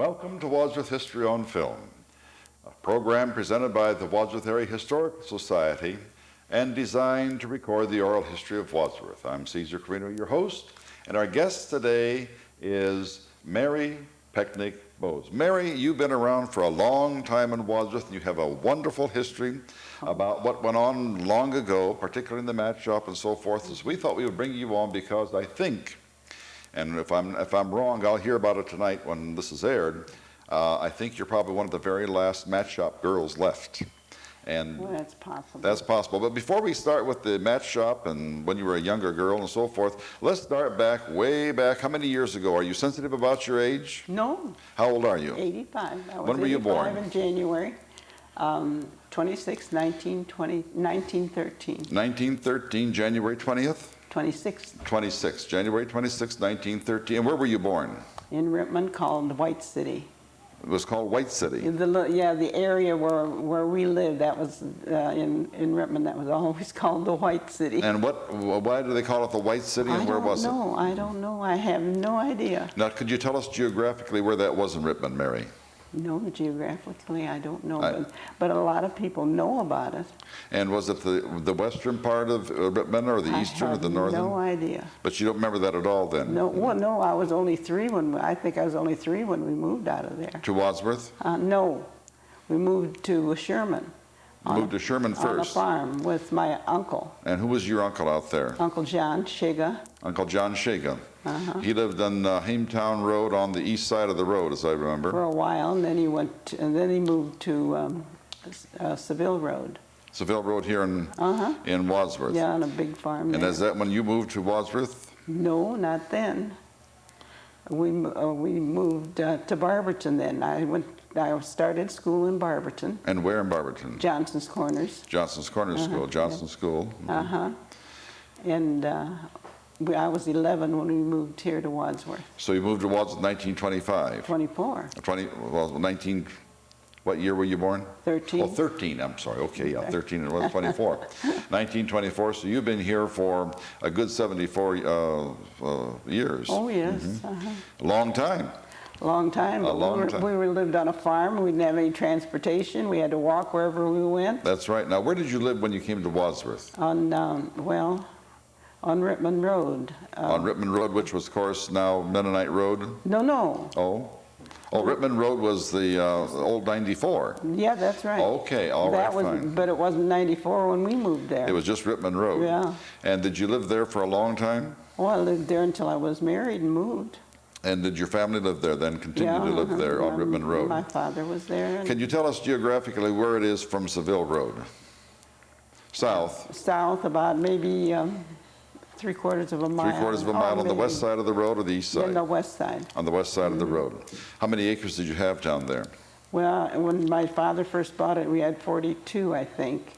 welcome to Wadsworth History on Film, a program presented by the Wadsworth Area Historical Society and designed to record the oral history of Wadsworth. I'm Caesar Carino, your host, and our guest today is Mary Pecnick Boast. Mary, you've been around for a long time in Wadsworth, and you have a wonderful history about what went on long ago, particularly in the match shop and so forth. So we thought we would bring you on because I think, and if I'm wrong, I'll hear about it tonight when this is aired. I think you're probably one of the very last match shop girls left. And well, that's possible. That's possible. But before we start with the match shop and when you were a younger girl and so forth, let's start back, way back. How many years ago? Are you sensitive about your age? No. How old are you? 85. I was When were you born? in January. 1913. 1913, January 20th? 26. 26, January 26, 1913. And where were you born? In Rittman, called White City. It was called White City. The area where we lived, that was in Rittman, that was always called the White City. And why do they call it the White City, and where was it? I don't know. I have no idea. Now, could you tell us geographically where that was in Rittman, Mary? No, geographically, I don't know, but a lot of people know about it. And was it the western part of Rittman, or the eastern, or the northern? No idea. But you don't remember that at all, then? No, well, no, I was only 3 I think I was only 3 when we moved out of there. To Wadsworth? No, we moved to Sherman. Moved to Sherman first? On a farm with my uncle. And who was your uncle out there? Uncle John Shiga. Uncle John Shiga. He lived on Hametown Road on the east side of the road, as I remember. For a while, and then he moved to Seville Road. Seville Road here in Wadsworth. Yeah, on a big farm. And is that when you moved to Wadsworth? No, not then. We moved to Barberton then. I started school in Barberton. And where in Barberton? Johnson's Corners. Johnson's Corners School, Johnson School. And I was 11 when we moved here to Wadsworth. So you moved to Wadsworth in 1925? 24. 19, what year were you born? 13. Oh, 13, I'm sorry. Okay, yeah, 13 and it was 24. 1924, so you've been here for a good 74 years. Oh, yes. A long time. Long time. A long time. We lived on a farm. We didn't have any transportation. We had to walk wherever we went. That's right. Now, where did you live when you came to Wadsworth? On Rittman Road. On Rittman Road, which was, of course, now Mennonite Road? No. Oh, Rittman Road was the old 94. Yeah, that's right. Okay, all right, fine. But it wasn't 94 when we moved there. It was just Rittman Road. Yeah. And did you live there for a long time? Well, I lived there until I was married and moved. And did your family live there then, continue to live there on Rittman Road? My father was there. Can you tell us geographically where it is from Seville Road? South? South, about maybe 3/4 of a mile. 3/4 of a mile on the west side of the road or the east side? On the west side. On the west side of the road. How many acres did you have down there? Well, when my father first bought it, we had 42, I think.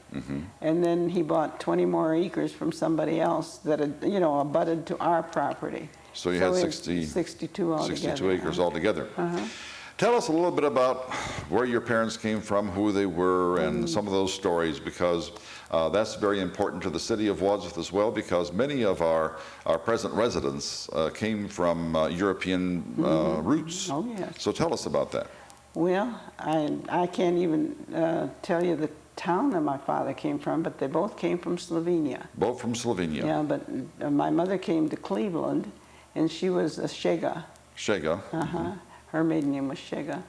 And then he bought 20 more acres from somebody else that had, abutted to our property. So you had 62 altogether. 62 acres altogether. Tell us a little bit about where your parents came from, who they were, and some of those stories, because that's very important to the city of Wadsworth as well, because many of our present residents came from European roots. Oh, yes. So tell us about that. Well, I can't even tell you the town that my father came from, but they both came from Slovenia. Both from Slovenia. Yeah, but my mother came to Cleveland, and she was a Shiga. Shiga. Her maiden name was Shiga.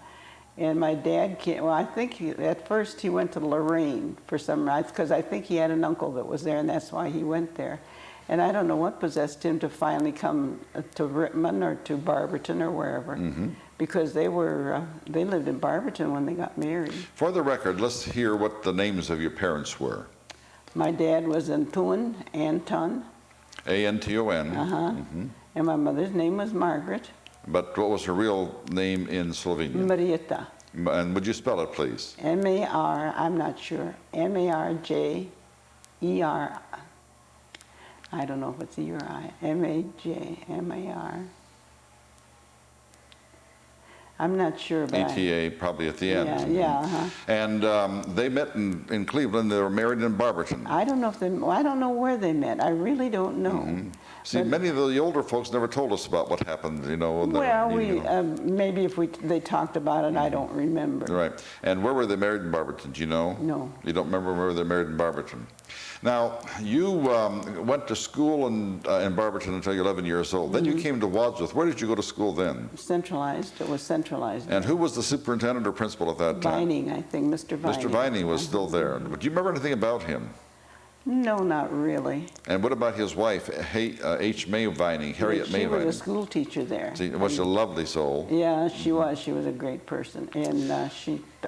And my dad came, well, I think at first he went to Lorraine for some rights, because I think he had an uncle that was there, and that's why he went there. And I don't know what possessed him to finally come to Rittman or to Barberton or wherever, because they lived in Barberton when they got married. For the record, let's hear what the names of your parents were. My dad was Anton. A-N-T-O-N. And my mother's name was Margaret. But what was her real name in Slovenian? Marietta. And would you spell it, please? M-A-R, I'm not sure, M-A-R-J-E-R. I don't know if it's E or I. M-A-J-M-A-R. I'm not sure, but ETA probably at the end. Yeah. And they met in Cleveland. They were married in Barberton. I don't know where they met. I really don't know. See, many of the older folks never told us about what happened, you know. In the Well, meeting. maybe if they talked about it, I don't remember. Right. And where were they married in Barberton? Do you know? No. You don't remember where they married in Barberton? Now, you went to school in Barberton until you were 11 years old. Then you came to Wadsworth. Where did you go to school then? Centralized. It was centralized. And who was the superintendent or principal at that time? Vining, I think, Mr. Vining. Mr. Vining was still there. But do you remember anything about him? No, not really. And what about his wife, H. May Vining, Harriet May She was Vining? a school teacher there. See, was she a lovely soul? Yeah, she was. She was a great person. And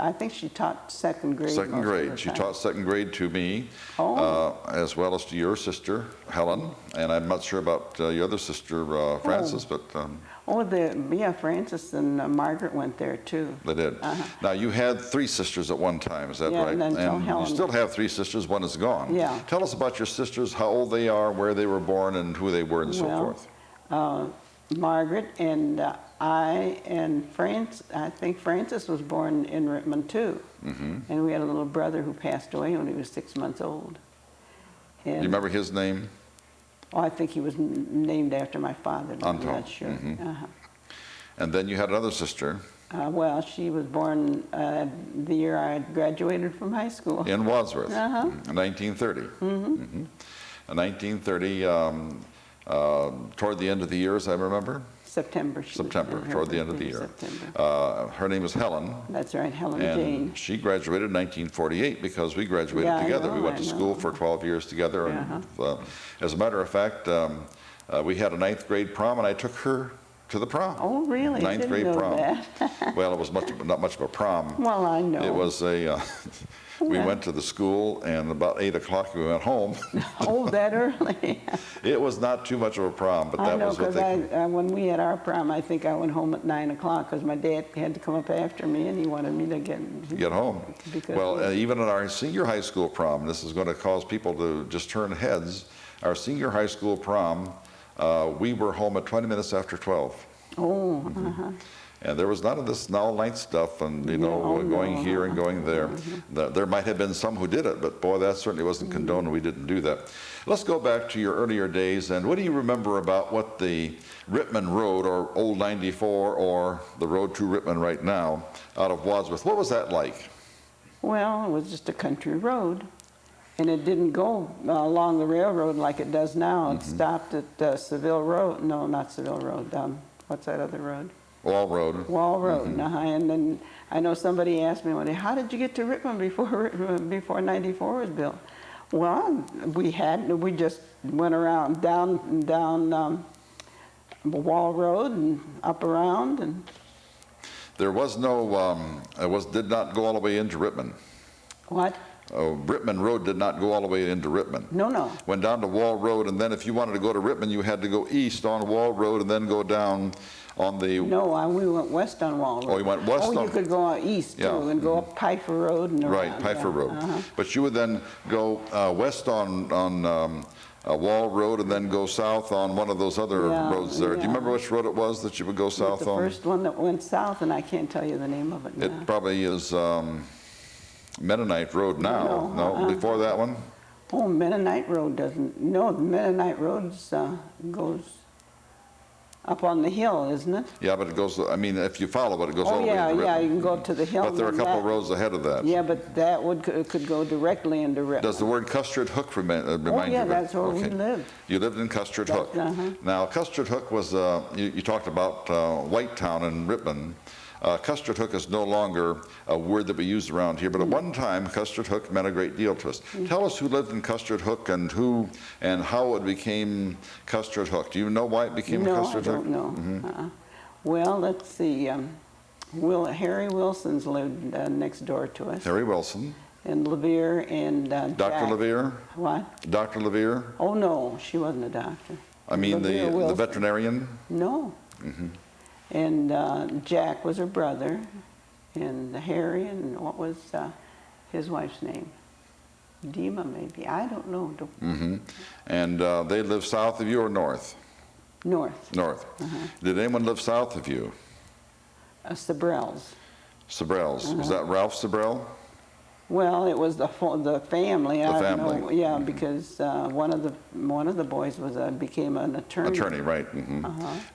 I think she taught second grade. Second most of the grade. She time. taught second grade to me, Oh. as well as to your sister, Helen. And I'm not sure about your other sister, Frances, but Yeah, Frances and Margaret went there too. they did. Now, you had 3 sisters at one time, is that Yeah, right? and then until you Helen. still have 3 sisters, one is gone. Yeah. Tell us about your sisters, how old they are, where they were born, and who they were, and so forth. Margaret and I and I think Frances was born in Richmond too. And we had a little brother who passed away when he was 6 months old. Do you remember his name? Oh, I think he was named after my father. I'm Anton. not sure. And then you had another sister Well, she was born the year I graduated from high school. in Wadsworth, in 1930. In 1930, toward the end of the year, as I remember. September. September, toward the end of the year. September. Her name was Helen. That's right, Helen And Jane. she graduated in 1948 because we graduated Yeah, I together. We know, went I to know. school for 12 years together. And, as a matter of fact, we had a 9th grade prom, and I took her to the prom. Oh, really? I 9th didn't grade know prom. that. Well, it was not much of a prom. Well, I know. It was a, we Well. went to the school, and about 8 o'clock we went home. Oh, that early? It was not too much of a prom, but I that know, was what because they... when we had our prom, I think I went home at 9 o'clock because my dad had to come up after me and he wanted me to Get home. Because Well, even in our senior high school prom, this is going to cause people to just turn heads. Our senior high school prom, we were home at 20 minutes after 12. Oh, And there was none of this all-night stuff and, you know, oh, going no, here and going there. There might have been some who did it, but boy, that certainly wasn't condoned, and we didn't do that. Let's go back to your earlier days, and what do you remember about what the Rittman Road, or Old 94, or the road to Rittman right now, out of Wadsworth, what was that like? Well, it was just a country road. And it didn't go along the railroad like it does now. It stopped at Seville Road. No, not Seville Road. What's that other road? Wall Road. Wall Road. And then I know somebody asked me one day, how did you get to Rittman before 94 was built? Well, we just went around down Wall Road and up around. And There was no, did not go all the way into Rittman. what? Rittman Road did not go all the way into Rittman. No. Went down to Wall Road, and then if you wanted to go to Rittman, you had to go east on Wall Road and then go down on the... No, we went west on Wall Road. Oh, you went west Oh, on- you could go east too, Yeah. and go up Piper Road and around. Right, Piper yeah. Road. But you would then go west on Wall Road and then go south on one of those other Yeah, roads there. Do you yeah. remember which road it was that you would go south The on? first one that went south, and I can't tell you the name of it now. It probably is Mennonite Road now. No, Before that one? Oh, Mennonite Road doesn't, no, the Mennonite Road goes up on the hill, isn't it? Yeah, but it goes, I mean, if you follow it, it goes all Oh, the way yeah, into Rittman. yeah, you can go to the hill. But there are a and couple that- of roads ahead of that. Yeah, but that could go directly into Rittman. Does the word Custard Hook remind you Oh, of yeah, it? that's where we Okay. lived. You lived in Custard Hook. Now, Custard Hook was, you talked about Whitetown and Rittman. Custard Hook is no longer a word that we use around here, but at one time, Custard Hook meant a great deal to us. Tell us who lived in Custard Hook and who and how it became Custard Hook. Do you know why it became Custard Hook? No, I don't know. Well, let's see. Harry Wilson's lived next door to us. Harry Wilson. And Levere and Dr. Jack. Levere? What? Dr. Levere? Oh, no, she wasn't a doctor. I mean Levere the Wilson. veterinarian? No. And Jack was her brother, and Harry, and what was his wife's name? Dima, maybe. I don't know. And they live south of you or north? North. North. Did anyone live south of you? Sabrels. Sabrels. Was that Ralph Sabrel? Well, it was the family. I don't know. family. Yeah, because one of the boys became an attorney. Attorney, right.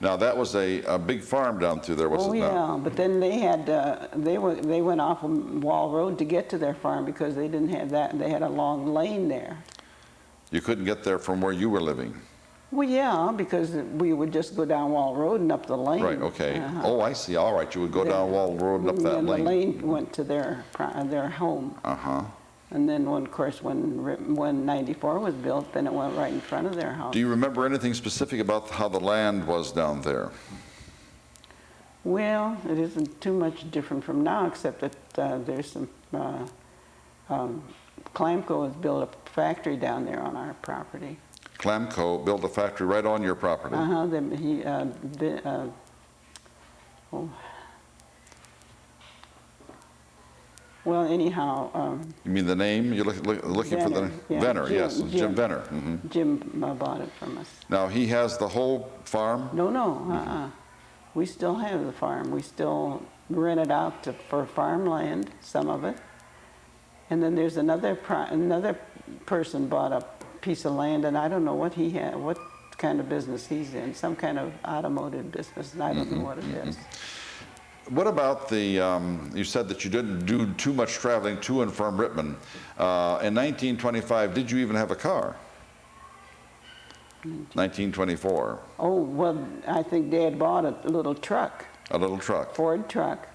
Now, that was a big farm down through there, was Oh it not? yeah, but then they had they went off of Wall Road to get to their farm because they didn't have that. They had a long lane there. You couldn't get there from where you were living. Well, yeah, because we would just go down Wall Road and up the lane. Right, okay. Oh, I see. All right, you would go down Wall Road and up that and lane. the lane went to their home. And then, of course, when 94 was built, then it went right in front of their house. Do you remember anything specific about how the land was down there? Well, it isn't too much different from now, except that there's some, Clamco has built a factory down there on our property. Clamco built a factory right on your property. Well, anyhow. You mean the name? You're looking for the yeah, Venner, yes, Jim Venner. Jim bought it from us. Now, he has the whole farm? No, we still have the farm. We still rent it out for farmland, some of it. And then there's another person bought a piece of land, and I don't know what he had, what kind of business he's in, some kind of automotive business, and I don't know what it is. What about you said that you didn't do too much traveling to and from Rittman. In 1925, did you even have a car? 1924. Oh, well, I think Dad bought a little truck. A little truck. Ford truck.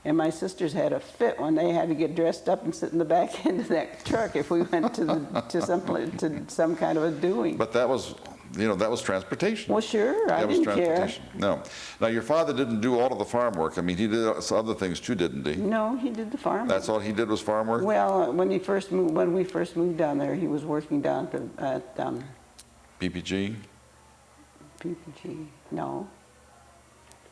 And my sisters had a fit when they had to get dressed up and sit in the back end of that truck if we went to some kind of a doing. But that was, that was transportation. Well, sure, I didn't care. No. Now, your father didn't do all of the farm work. I mean, he did other things too, didn't he? No, he did the farm. That's all he did was farm work? Well, when we first moved down there, he was working down at PPG? PPG, no.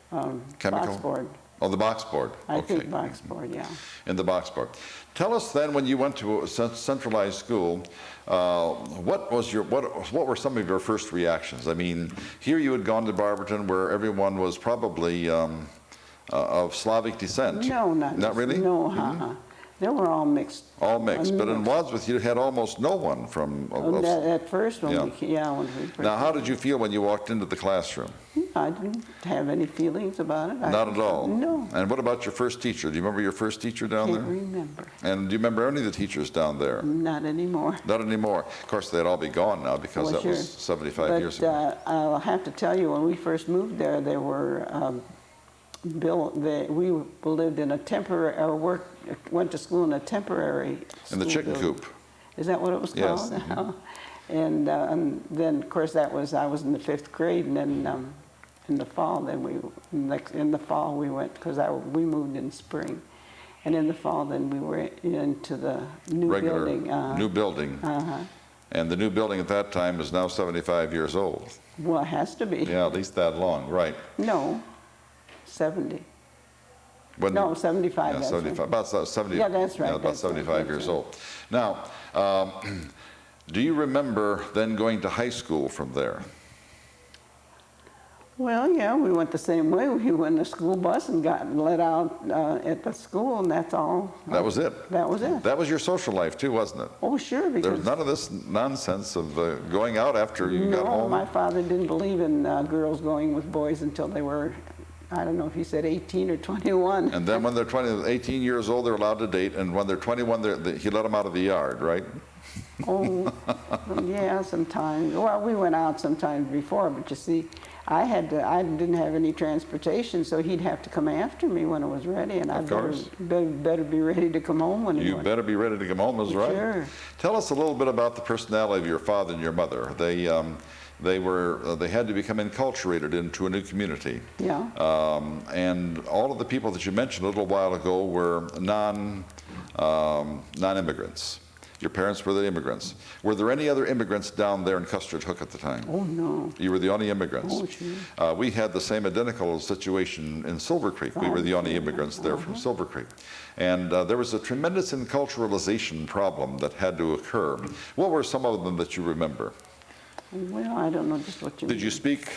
Chemical? Box board. Oh, the box board. I Okay. think box board, yeah. In the box board. Tell us then, when you went to a centralized school, what were some of your first reactions? I mean, here you had gone to Barberton, where everyone was probably of Slavic descent. No, not really. No, They were all mixed. All mixed, but in Wadsworth you had almost no one from. At first, when we first. Now, how did you feel when you walked into the classroom? I didn't have any feelings about it. Not at all? No. And what about your first teacher? Do you remember your first teacher down there? Can't remember. And do you remember any of the teachers down there? Not anymore. Not anymore. Of course, they'd all be gone now because that was 75 years ago. I'll have to tell you, when we first moved there, there were we lived in a temporary, went to school in a temporary In the chicken coop. Is that what it was called? Yes. And then, of course, I was in the 5th grade, and then in the fall, we went, because we moved in spring. And in the fall, then we were into the new building. New building. And the new building at that time is now 75 years old. Well, it has to be. Yeah, at least that long, right. No, 70. When, no, 75. Yeah, 75. Right. About 70. Yeah, that's right. Yeah, about 75 years old. Now, do you remember then going to high school from there? Well, yeah, we went the same way. We went in a school bus and got let out at the school, and that's all. That was it? That was it. That was your social life, too, wasn't it? Oh, sure. Because there was none of this nonsense of going out after you got home? No, my father didn't believe in girls going with boys until they were, I don't know if he said 18 or 21. And then when they're 18 years old, they're allowed to date, and when they're 21, he let them out of the yard, right? Oh, yeah, sometimes. Well, we went out sometimes before, but you see, I didn't have any transportation, so he'd have to come after me when it was ready, and I better be ready to come home when he went. You better be ready to come home, that's right. Sure. Tell us a little bit about the personality of your father and your mother. They had to become enculturated into a new community. Yeah. And all of the people that you mentioned a little while ago were non-immigrants. Your parents were the immigrants. Were there any other immigrants down there in Custard Hook at the time? Oh, no. You were the only immigrants. Oh, sure. We had the same identical situation in Silver Creek. We were the only immigrants there from Silver Creek. And there was a tremendous enculturalization problem that had to occur. What were some of them that you remember? Well, I don't know just what you mean. Did you speak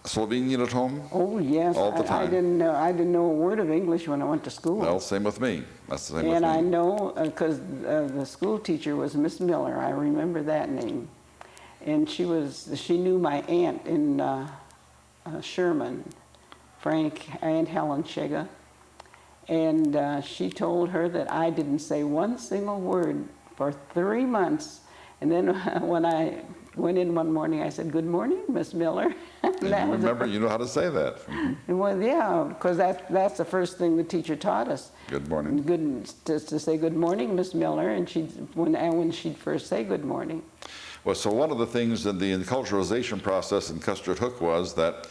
Slovenian at home? Oh, yes. All the time? I didn't know a word of English when I went to school. Well, same with me. That's the same with And me. I know, because the school teacher was Miss Miller. I remember that name. And she knew my aunt in Sherman, Aunt Helen Shega. And she told her that I didn't say one single word for 3 months. And then when I went in one morning, I said, "Good morning, Miss Miller." And you remember, you know how to say that. Well, yeah, because that's the first thing the teacher taught us. Good morning. To say good morning, Miss Miller, and when she'd first say good morning. Well, so one of the things in the enculturalization process in Custard Hook was that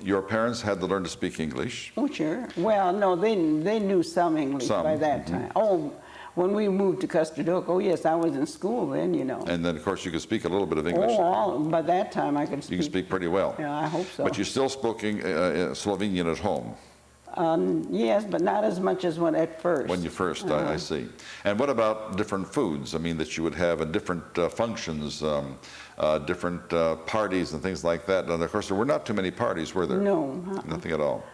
your parents had to learn to speak English. Oh, sure. Well, no, they knew some English by that time. Oh, when we moved to Custard Hook, oh yes, I was in school then, you know. And then, of course, you could speak a little bit of English. Oh, by that time I could speak. You can speak pretty well. Yeah, I hope so. But you still spoke Slovenian at home. Yes, but not as much as at first. When you first, I see. And what about different foods? I mean, that you would have in different functions, different parties and things like that. And of course, there were not too many parties, were there? No. Nothing at all.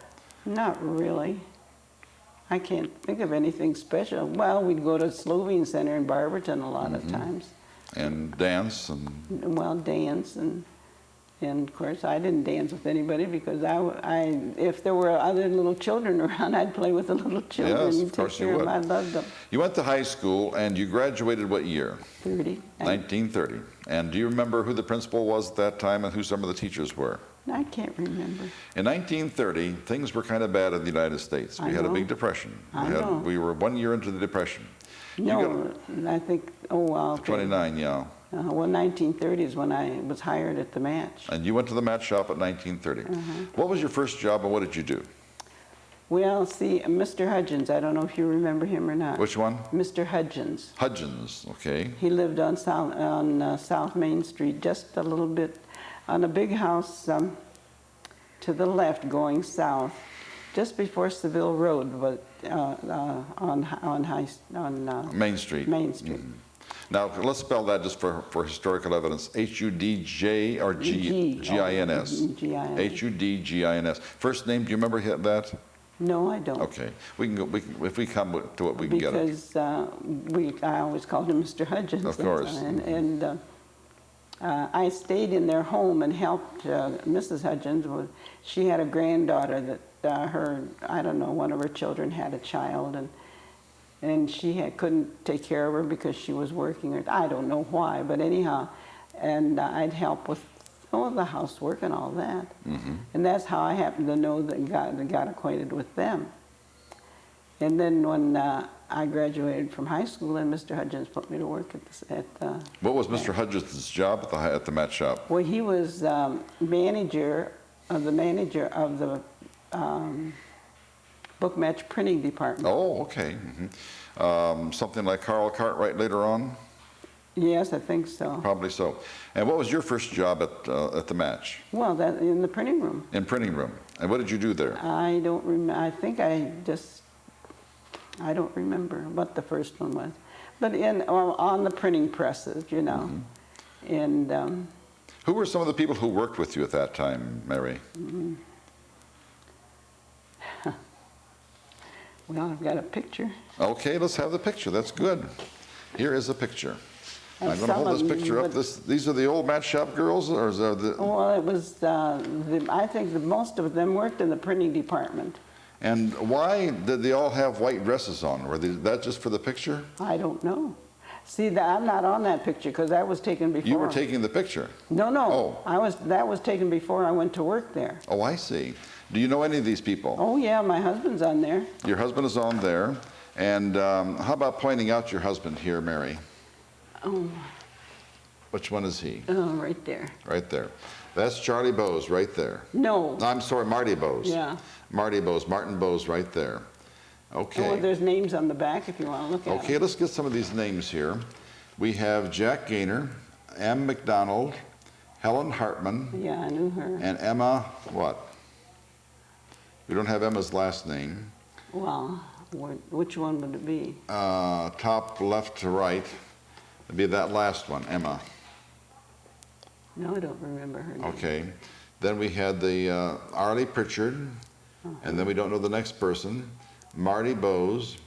Not really. I can't think of anything special. Well, we'd go to Slovene Center in Barberton a lot of times. And dance and... Well, dance and of course I didn't dance with anybody because if there were other little children around, I'd play with the little children. Yes, of course you would. I loved them. You went to high school and you graduated what year? 30. 1930. And do you remember who the principal was at that time and who some of the teachers were? I can't remember. In 1930, things were kind of bad in the United States. We had a big depression. We were 1 year into the depression. No, I think, okay. 29, yeah. Well, 1930 is when I was hired at the match. And you went to the match shop at 1930. What was your first job and what did you do? Well, see, Mr. Hudgens, I don't know if you remember him or not. Which one? Mr. Hudgens. Hudgens, okay. He lived on South Main Street, just a little bit, on a big house to the left going south, just before Seville Road, but on Main Street. Main Street. Now, let's spell that just for historical evidence. H-U-D-J or G-I-N-S? G-I-N-S. H-U-D-G-I-N-S. First name, do you remember that? No, I don't. Okay. We can go, if we come to it, we can get it. Because I always called him Mr. Hudgens. Of course. And I stayed in their home and helped Mrs. Hudgens. She had a granddaughter that I don't know, one of her children had a child, and she couldn't take care of her because she was working, or I don't know why, but anyhow, and I'd help with the housework and all that. And that's how I happened to know that got acquainted with them. And then when I graduated from high school, then Mr. Hudgens put me to work at the... What was Mr. Hudgens' job at the match shop? Well, he was manager of the book match printing department. Oh, okay. Something like Carl Cartwright later on? Yes, I think so. Probably so. And what was your first job at the match? Well, in the printing room. In printing room. And what did you do there? I don't remember. I think I don't remember what the first one was. But on the printing presses, you know. And who were some of the people who worked with you at that time, Mary? Well, I've got a picture. Okay, let's have the picture. That's good. Here is a picture. I'm going to hold this picture up. These are the old match shop girls, or is that the... Well, it was. I think that most of them worked in the printing department. And why did they all have white dresses on? Were that just for the picture? I don't know. See, I'm not on that picture because that was taken before. You were taking the picture? No, no. Oh. That was taken before I went to work there. Oh, I see. Do you know any of these people? Oh, yeah, my husband's on there. Your husband is on there. And how about pointing out your husband here, Mary? Oh. Which one is he? Oh, right there. Right there. That's Charlie Bowes right there. No. I'm sorry, Marty Bowes. Yeah. Marty Bowes, Martin Bowes right there. Okay. Oh, there's names on the back if you want to look at them. Okay, let's get some of these names here. We have Jack Gaynor, M. McDonald, Helen Hartman. Yeah, I knew her. And Emma what? We don't have Emma's last name. Well, which one would it be? Top left to right. It'd be that last one, Emma. No, I don't remember her name. Okay. Then we had the Arlie Pritchard, and then we don't know the next person. Marty Bowes,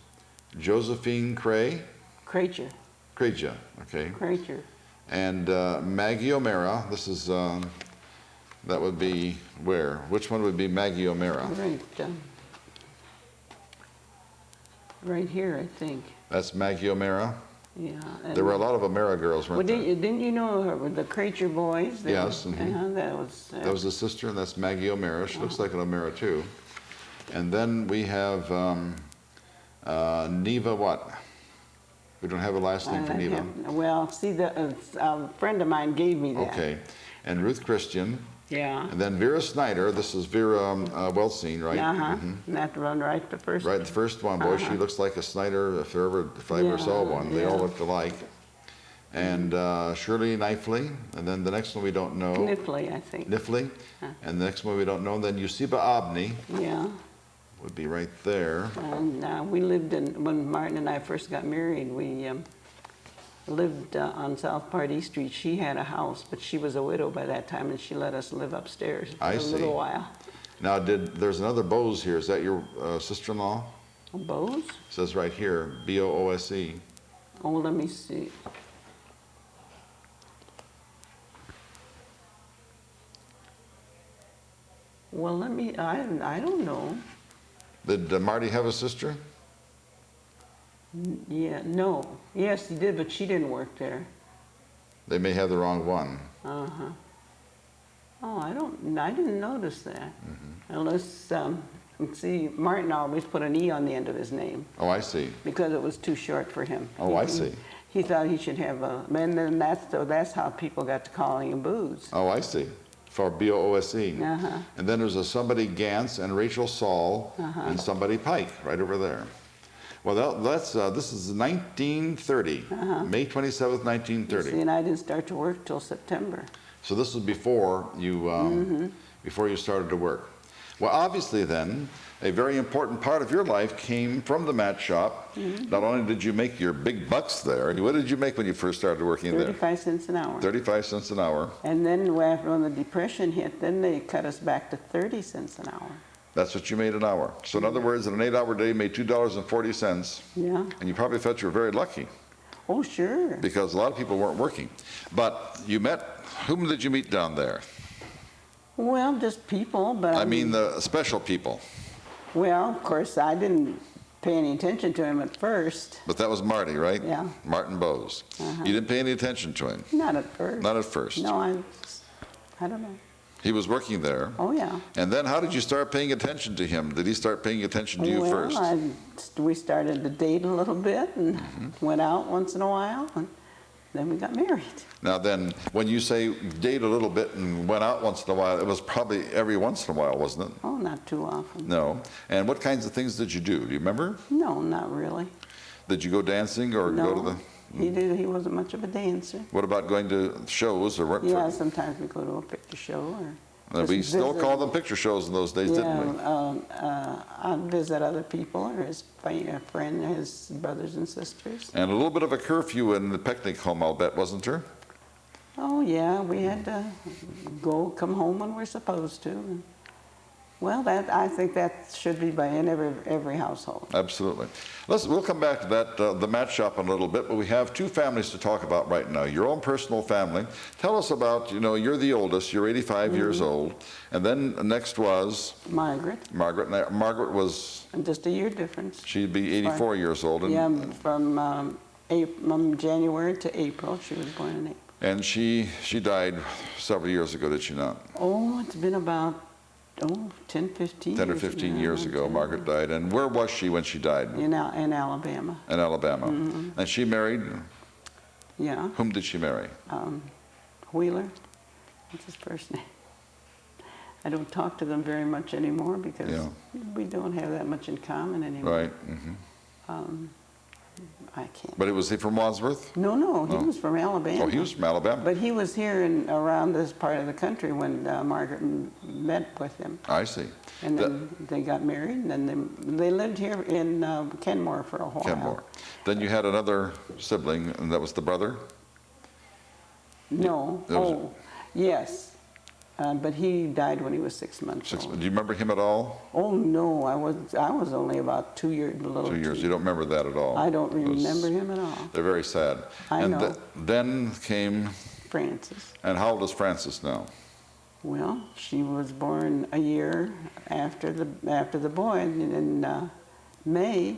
Josephine Cracher. Creja, okay. Cracher. And Maggie O'Mara. This is, that would be where? Which one would be Maggie O'Mara? Right. Right here, I think. That's Maggie O'Mara. Yeah. There were a lot of O'Mara girls, weren't Well, there? didn't you know her, the Cracher boys? Yes. Mhm. That was the sister, and that's Maggie O'Mara. She looks like an O'Mara too. And then we have Neva what? We don't have a last name for Neva. Well, see, a friend of mine gave me that. Okay. And Ruth Christian. Yeah. And then Vera Snyder. This is Vera Welsing, right? Uh-huh. That one, right? The first Right, the first one. Boy, she looks like a Snyder if I ever saw one. They all looked alike. And Shirley Knifley. And then the next one we don't know. Nifley, I think. Nifley. And the next one we don't know. And then Yusiba Abney. Yeah. Would be right there. And we lived in, when Martin and I first got married, we lived on South Pardee Street. She had a house, but she was a widow by that time, and she let us live upstairs for a little while. Now, there's another Bose here. Is that your sister-in-law? Bose? It says right here, B-O-O-S-E. Oh, let me see. Well, I don't know. Did Marty have a sister? Yeah, no. Yes, he did, but she didn't work there. They may have the wrong one. Uh-huh. Oh, I didn't notice that. Unless, see, Martin always put an E on the end of his name. Oh, I see. Because it was too short for him. Oh, I see. He thought he should have a, and then that's how people got to calling him Booze. Oh, I see. For B-O-O-S-E. Uh-huh. And then there's a somebody Gantz and Rachel Saul and somebody Pike right over there. Well, this is 1930, May 27th, 1930. See, and I didn't start to work till September. So this was before you started to work. Well, obviously then, a very important part of your life came from the mat shop. Not only did you make your big bucks there, what did you make when you first started working there? 35 cents an hour. 35 cents an hour. And then when the Depression hit, then they cut us back to 30 cents an hour. That's what you made an hour. So in other words, in an 8-hour day, you made $2.40. Yeah. And you probably felt you were very lucky. Oh, sure. Because a lot of people weren't working. But whom did you meet down there? Well, just people, but I mean the special people. Well, of course, I didn't pay any attention to him at first. But that was Marty, right? Yeah. Martin Bowes. You didn't pay any attention to him? Not at first. Not at first. No, I don't know. He was working there. Oh, yeah. And then how did you start paying attention to him? Did he start paying attention to you first? We started to date a little bit and went out once in a while, and then we got married. Now then, when you say date a little bit and went out once in a while, it was probably every once in a while, wasn't it? Oh, not too often. No. And what kinds of things did you do? Do you remember? No, not really. Did you go dancing or go to the... He wasn't much of a dancer. What about going to shows or what? Yeah, sometimes we go to a picture show or... We still called them picture shows in those days, didn't we? I'd visit other people or his friend, his brothers and sisters. And a little bit of a curfew in the Pecnick home, I'll bet, wasn't there? Oh, yeah, we had to come home when we're supposed to. Well, I think that should be in every household. Absolutely. We'll come back to that, the mat shop in a little bit, but we have two families to talk about right now. Your own personal family. Tell us about, you're the oldest, you're 85 years old, and then next was? Margaret. Margaret was? Just a year difference. She'd be 84 years old. And, yeah, from January to April, she was born in April. And she died several years ago, did she not? Oh, it's been about 10, 15 10 or 15 years ago, Margaret died. And where was she when she died? In Alabama. In Alabama. And she married? Yeah. Whom did she marry? Wheeler. What's his first name? I don't talk to them very much anymore because we don't have that much in common anymore. Right. I can't. But was he from Wadsworth? No, he was from Alabama. Oh, he was from Alabama. But he was here around this part of the country when Margaret met with him. I see. And then they got married, and then they lived here in Kenmore for a while. Kenmore. Then you had another sibling, and that was the brother? No. Yes, but he died when he was 6 months Do old. you remember him at all? Oh no, I was only about 2 years, a little. 2 years. You don't remember that at all? I don't It was- remember him at all. They're very sad. I and know. Then came, Francis. and how old is Frances now? Well, she was born a year after the boy in May,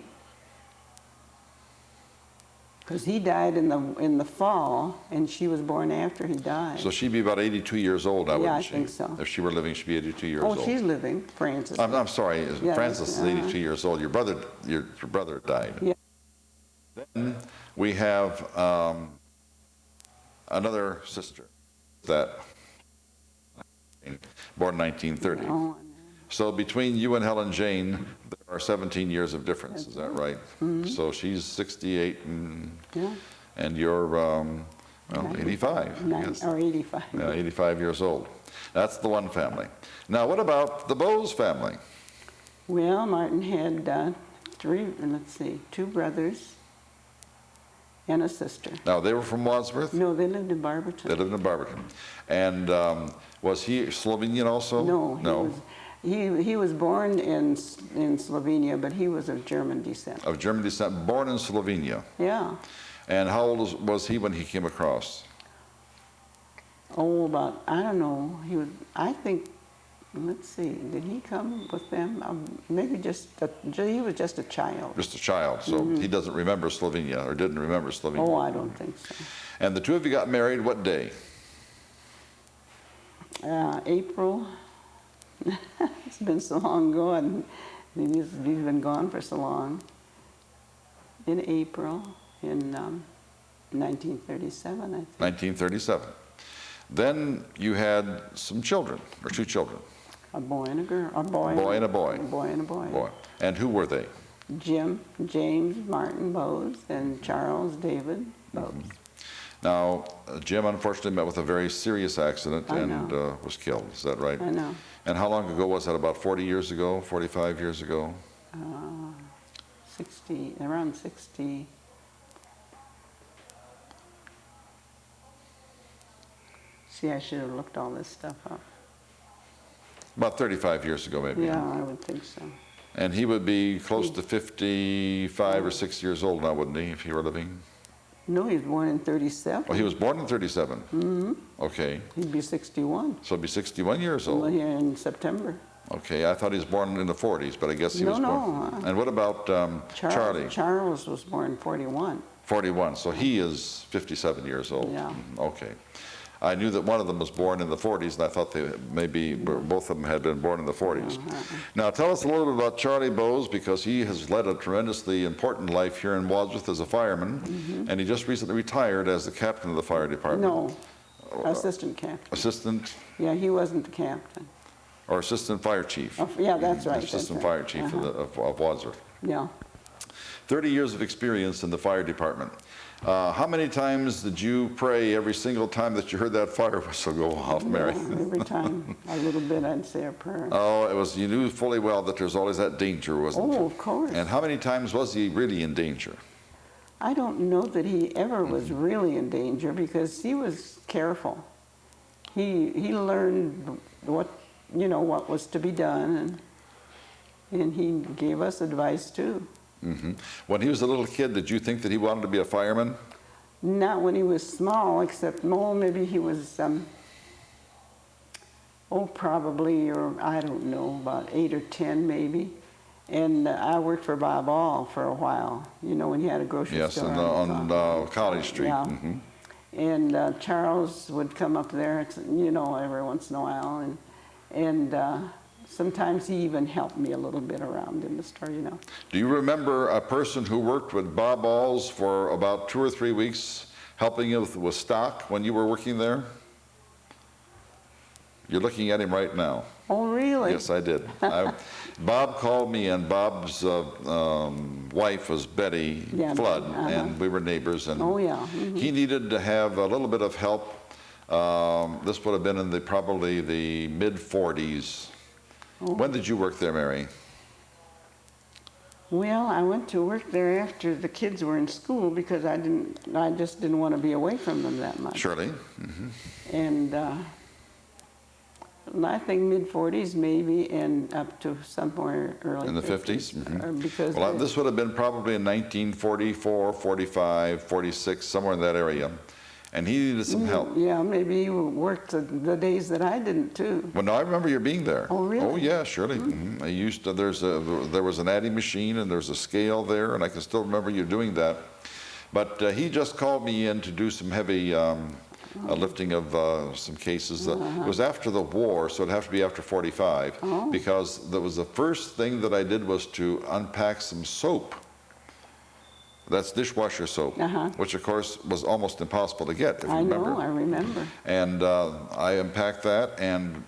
because he died in the fall, and she was born after he died. So she'd be about 82 years old now, Yeah, wouldn't I she? think so. If she were living, she'd be 82 years old. Oh, she's living, Frances. I'm sorry, Yeah, Frances is 82 years old. Your brother died. Yeah. Then we have another sister that born in 1930. Oh, So between you and Helen Jane, there are 17 years of difference. Is that right? So she's 68 yeah, and you're, well, 85. I guess. or 85. Yeah, 85 years old. That's the one family. Now, what about the Bowes family? Well, Martin had two brothers and a sister. Now, they were from Wadsworth? No, they lived in Barberton. They lived in Barberton. And was he Slovenian also? No, he was born in Slovenia, but he was of German descent. Of German descent, born in Slovenia. Yeah. And how old was he when he came across? Oh, about, I don't know, I think, let's see, did he come with them? Maybe he was just a child. Just a child, so he doesn't remember Slovenia, or didn't remember Slovenia. Oh, I don't think so. And the two of you got married what day? April. It's been so long ago, and he's been gone for so long. In April, in 1937, I think. 1937. Then you had some children, or two children. A boy and a girl. A boy. Boy and a boy. A boy and a boy. Boy. And who were they? James Martin Bowes and Charles David Bowes. Now, Jim unfortunately met with a very serious accident I and know. was killed. Is that right? I know. And how long ago was that? About 40 years ago? 45 years ago? 60, around 60. See, I should have looked all this stuff up. About 35 years ago, maybe. Yeah, I would think so. And he would be close to 55 or 6 years old now, wouldn't he, if he were living? No, he was born in 37. Oh, he was born in 37? Mm-hmm. Okay. He'd be 61. So he'd be 61 years Well, old. here in September. Okay, I thought he was born in the 40s, but I guess he was born. No. And what about Charlie? Charles was born in 41. 41, so he is 57 years old. Yeah. Okay. I knew that one of them was born in the 40s, and I thought they maybe both of them had been born in the 40s. Now, tell us a little bit about Charlie Bowes, because he has led a tremendously important life here in Wadsworth as a fireman, and he just recently retired as the captain of the fire department. No, assistant captain. Assistant Yeah, he wasn't the captain. or assistant fire chief. Oh, yeah, that's right. Assistant that's right. fire chief of Wadsworth. Yeah. 30 years of experience in the fire department. How many times did you pray every single time that you heard that fire whistle go off, Mary? Yeah, every time, a little bit, I'd say a prayer. Oh, you knew fully well that there's always that danger, wasn't Oh, of course. And how many times was he really in danger? I don't know that he ever was really in danger, because he was careful. He learned what was to be done, and he gave us advice too. Mm-hmm. When he was a little kid, did you think that he wanted to be a fireman? Not when he was small, except maybe he was probably, or I don't know, about 8 or 10 maybe. And I worked for Bob All for a while, when he had a grocery store. Yes, on College Street. Yeah. Mm-hmm. And Charles would come up there, every once in a while, and sometimes he even helped me a little bit around in the store, Do you remember a person who worked with Bob Alls for about 2 or 3 weeks, helping you with stock when you were working there? You're looking at him right now. Oh, really? Yes, I did. Bob called me, and Bob's wife was Betty Flood, and we were neighbors. And oh, yeah. Mm-hmm. he needed to have a little bit of help. This would have been in probably the mid-40s. Oh. When did you work there, Mary? Well, I went to work there after the kids were in school, because I just didn't want to be away from them that much. Surely. Mm-hmm. And I think mid-40s maybe, and up to somewhere early In the 50s? Because Well, this would have been probably in 1944, 45, 46, somewhere in that area. And he needed some help. Yeah, maybe you worked the days that I didn't too. Well, no, I remember you being there. Oh, really? Oh, yeah, surely. I used to, there was an adding machine and there's a scale there, and I can still remember you doing that. But he just called me in to do some heavy lifting of some cases. It was after the war, so it'd have to be after 45, because that was the first thing that I did was to unpack some soap. That's dishwasher soap, which of course was almost impossible to get, if you remember. I know, I remember. And I unpacked that, and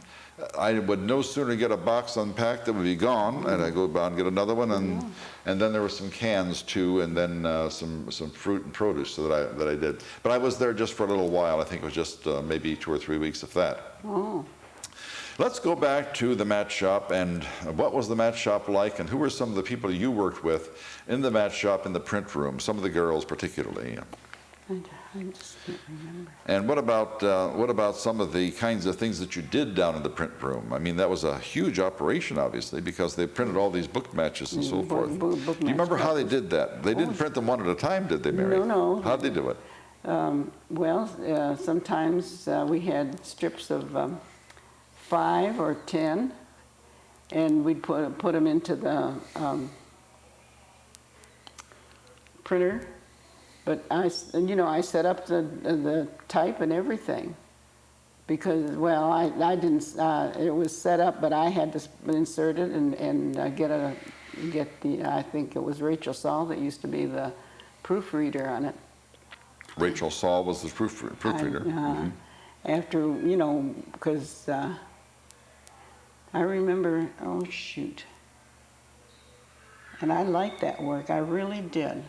I would no sooner get a box unpacked, it would be gone, and I'd go out and get another one, and then there were some cans too, and then some fruit and produce that I did. But I was there just for a little while. I think it was just maybe 2 or 3 weeks, if that. Oh. Let's go back to the mat shop, and what was the mat shop like, and who were some of the people you worked with in the mat shop in the print room, some of the girls particularly? I just can't remember. And what about some of the kinds of things that you did down in the print room? I mean, that was a huge operation, obviously, because they printed all these book matches and so forth. Do you remember how they did that? They didn't print them one at a time, did they, Mary? No. How'd they do it? Well, sometimes we had strips of 5 or 10, and we'd put them into the printer. But I set up the type and everything, because, well, I didn't. It was set up, but I had to insert it and get the. I think it was Rachel Saul that used to be the proofreader on it. Rachel Saul was the proofreader. After, because I remember. Oh shoot! And I liked that work. I really did.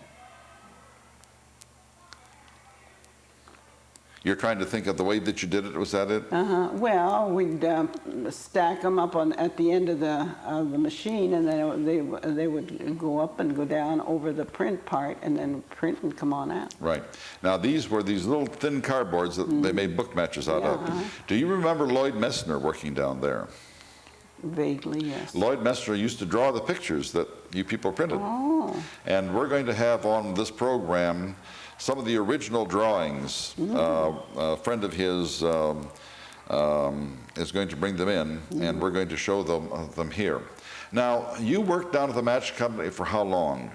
You're trying to think of the way that you did it. Was that it? Well, we'd stack them up at the end of the machine, and then they would go up and go down over the print part, and then print and come on out. Right. Now these were these little thin cardboards that they made book matches out of. Do you remember Lloyd Messner working down there? Vaguely, yes. Lloyd Messner used to draw the pictures that you people printed. Oh. And we're going to have on this program some of the original drawings. A friend of his is going to bring them in, and we're going to show them here. Now, you worked down at the match company for how long?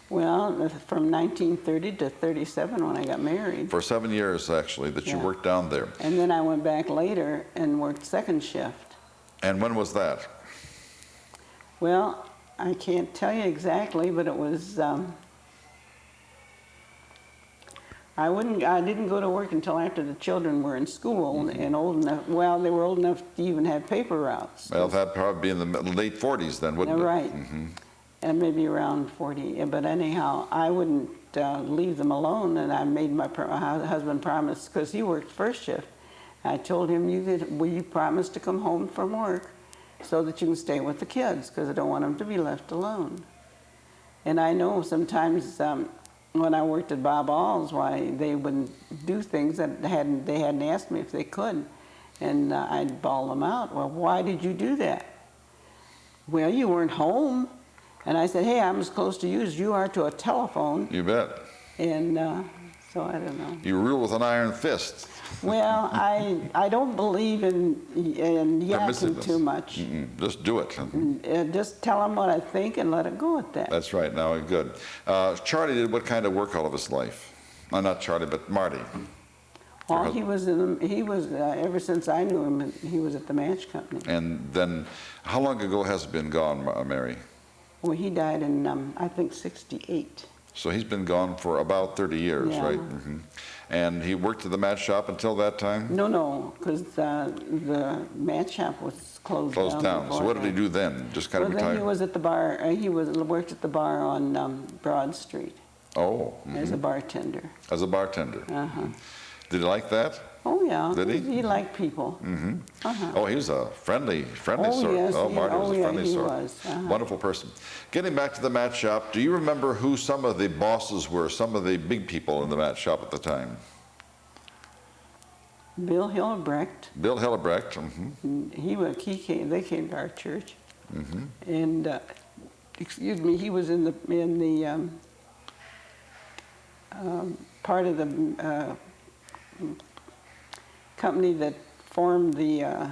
Well, from 1930 to 37 when I got married. For 7 years, actually, that you worked down there. And then I went back later and worked second shift. And when was that? Well, I can't tell you exactly, but it was. I didn't go to work until after the children were in school and old enough. Well, they were old enough to even have paper routes. Well, that'd probably be in the late 40s then, wouldn't it? Right. And maybe around 40. But anyhow, I wouldn't leave them alone, and I made my husband promise, because he worked first shift. I told him, will you promise to come home from work so that you can stay with the kids, because I don't want them to be left alone. And I know sometimes when I worked at Bob All's, why they wouldn't do things that they hadn't asked me if they could. And I'd bawl them out. Well, why did you do that? Well, you weren't home. And I said, hey, I'm as close to you as you are to a telephone. You bet. And so I don't know. You rule with an iron fist. Well, I don't believe in yakking too much. Just do it. Just tell them what I think and let it go at that. That's right. Now, good. Charlie did what kind of work all of his life? Not Charlie, but Marty. Well, he was ever since I knew him, he was at the match company. And then, how long ago has it been gone, Mary? Well, he died in, I think, 68. So he's been gone for about 30 years, right? And he worked at the match shop until that time? No, because the match shop was closed down. So what did he do then? Just kind of retired? Then he was at the bar. He worked at the bar on Broad Street. Oh. As a bartender. As a bartender. Did he like that? Oh yeah. Did he? He liked people. Oh, he was a friendly sort. Yes, Marty was a friendly sort. Was. Wonderful person. Getting back to the match shop, do you remember who some of the bosses were, some of the big people in the match shop at the time? Bill Hillebrecht. Bill Hillebrecht. Mm-hmm. They came to our church. Mm-hmm. And, excuse me, he was in the part of the company that formed the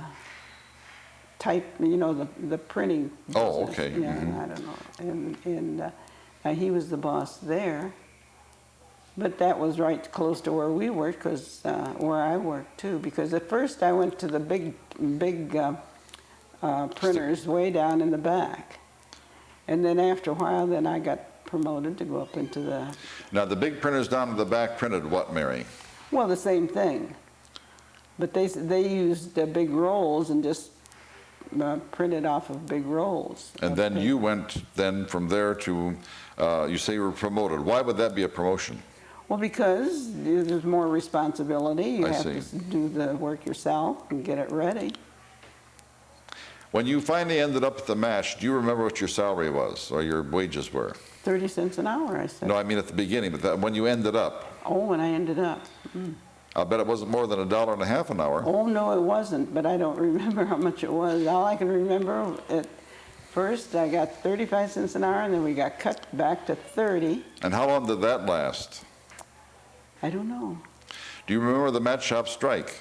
type, the printing business. Oh, okay. Yeah, Mm-hmm. I don't know. And he was the boss there. But that was right close to where we worked, because where I worked too. Because at first I went to the big printers way down in the back, and then after a while, then I got promoted to go up into the. Now the big printers down in the back printed what, Mary? Well, the same thing, but they used big rolls and just printed off of big rolls. And then you went then from there to, you say you were promoted. Why would that be a promotion? Well, because there's more responsibility. You I have see. to do the work yourself and get it ready. When you finally ended up at the MASH, do you remember what your salary was or your wages were? 30 cents an hour, I said. No, I mean at the beginning, but when you ended up. Oh, when I ended up. I'll bet it wasn't more than $1.50 an hour. Oh, no, it wasn't, but I don't remember how much it was. All I can remember, at first I got 35 cents an hour, and then we got cut back to 30. And how long did that last? I don't know. Do you remember the mat shop strike?